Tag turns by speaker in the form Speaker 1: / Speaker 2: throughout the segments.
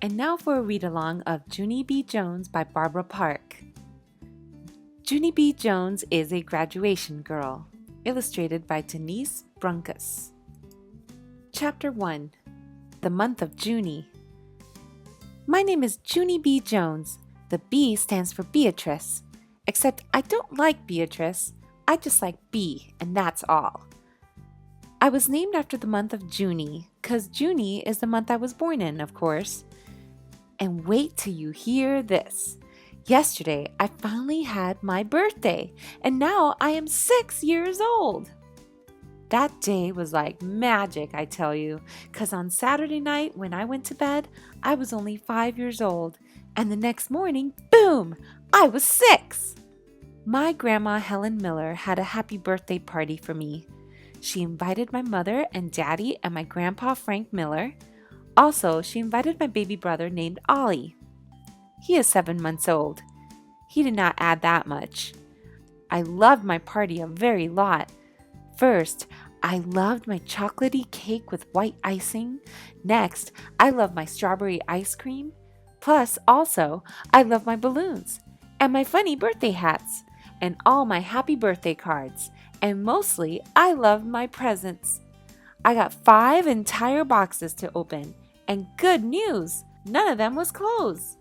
Speaker 1: And now for a read-along of Junie B Jones by Barbara Park. Junie B Jones is a graduation girl, illustrated by Denise Brunkus. Chapter 1. The Month of Junie. My name is Junie B Jones. The B stands for Beatrice. Except I don't like Beatrice. I just like B, and that's all. I was named after the month of Junie, 'cause Junie is the month I was born in, of course. And wait till you hear this. Yesterday, I finally had my birthday, and now I am 6 years old. That day was like magic, I tell you, 'cause on Saturday night when I went to bed, I was only 5 years old, and the next morning, boom, I was 6. My grandma Helen Miller had a happy birthday party for me. She invited my mother and daddy and my grandpa Frank Miller. Also, she invited my baby brother named Ollie. He is 7 months old. He did not add that much. I loved my party a very lot. First, I loved my chocolatey cake with white icing. Next, I loved my strawberry ice cream. Plus, also, I loved my balloons and my funny birthday hats and all my happy birthday cards. And mostly, I loved my presents. I got 5 entire boxes to open. And good news, none of them was closed.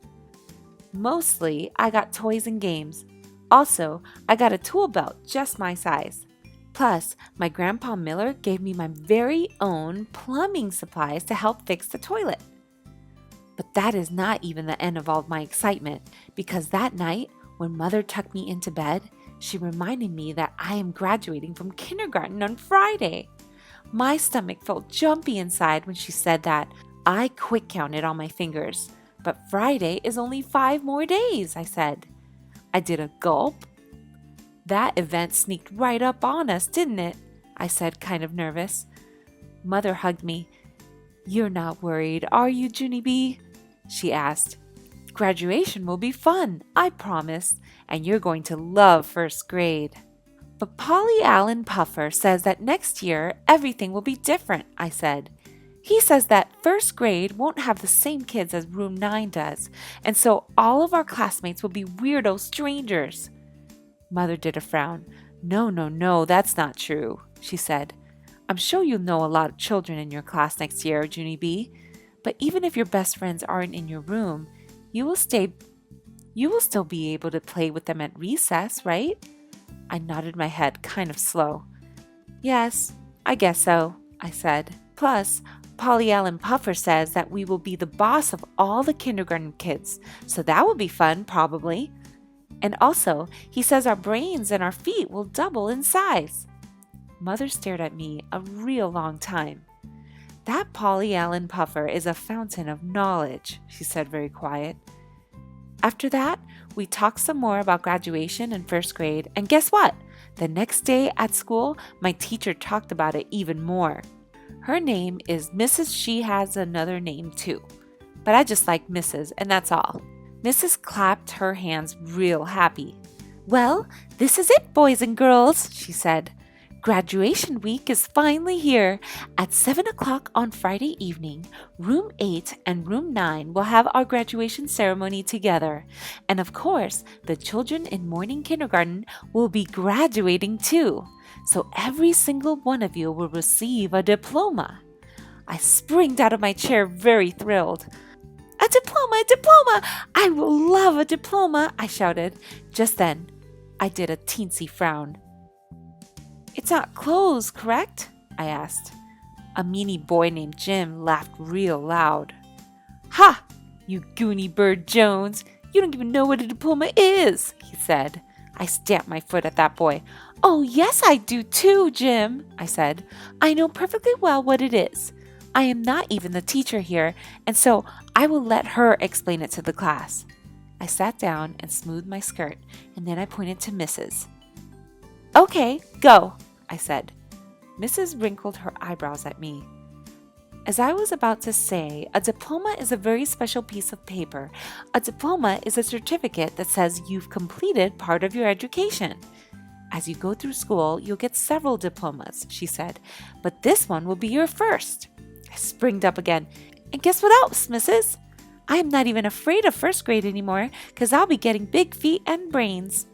Speaker 1: Mostly, I got toys and games. Also, I got a tool belt just my size. Plus, my Grandpa Miller gave me my very own plumbing supplies to help fix the toilet. But that is not even the end of all my excitement, because that night, when Mother tucked me into bed, she reminded me that I am graduating from kindergarten on Friday. My stomach felt jumpy inside when she said that. I quick counted on my fingers. But Friday is only 5 more days, I said. I did a gulp. That event sneaked right up on us, didn't it? I said, kind of nervous. Mother hugged me. You're not worried, are you, Junie B? She asked. Graduation will be fun, I promise, and you're going to love first grade. But Polly Allen Puffer says that next year everything will be different, I said. He says that first grade won't have the same kids as room 9 does, and so all of our classmates will be weirdo strangers. Mother did a frown. No, that's not true, she said. I'm sure you'll know a lot of children in your class next year, Junie B, but even if your best friends aren't in your room, you will still be able to play with them at recess, right? I nodded my head, kind of slow. Yes, I guess so, I said. Plus, Polly Allen Puffer says that we will be the boss of all the kindergarten kids, so that will be fun, probably. And also, he says our brains and our feet will double in size. Mother stared at me a real long time. That Polly Allen Puffer is a fountain of knowledge, she said very quiet. After that, we talked some more about graduation in first grade, and guess what? The next day at school, my teacher talked about it even more. Her name is Mrs. She has another name too, but I just like Mrs., and that's all. Mrs. clapped her hands real happy. Well, this is it, boys and girls, she said. Graduation week is finally here. At 7 o'clock on Friday evening, room 8 and room 9 will have our graduation ceremony together. And of course, the children in morning kindergarten will be graduating too. So every single one of you will receive a diploma. I springed out of my chair very thrilled. A diploma! I will love a diploma, I shouted. Just then, I did a teensy frown. It's not closed, correct? I asked. A meanie boy named Jim laughed real loud. Ha! You goony bird Jones! You don't even know what a diploma is, he said. I stamped my foot at that boy. Oh, yes, I do too, Jim, I said. I know perfectly well what it is. I am not even the teacher here, and so I will let her explain it to the class. I sat down and smoothed my skirt, and then I pointed to Mrs. Okay, go, I said. Mrs. wrinkled her eyebrows at me. As I was about to say, a diploma is a very special piece of paper. A diploma is a certificate that says you've completed part of your education. As you go through school, you'll get several diplomas, she said, but this one will be your first. I springed up again. And guess what else, Mrs.? I am not even afraid of first grade anymore because I'll be getting big feet and brains.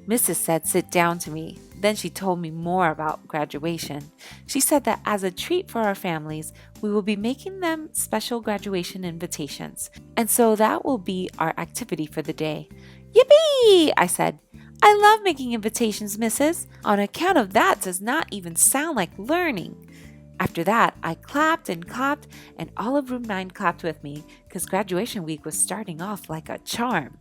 Speaker 1: Mrs. said sit down to me. Then she told me more about graduation. She said that as a treat for our families, we will be making them special graduation invitations. And so that will be our activity for the day. Yippee! I said. I love making invitations, Mrs. On account of that does not even sound like learning. After that, I clapped, and all of room 9 clapped with me because graduation week was starting off like a charm.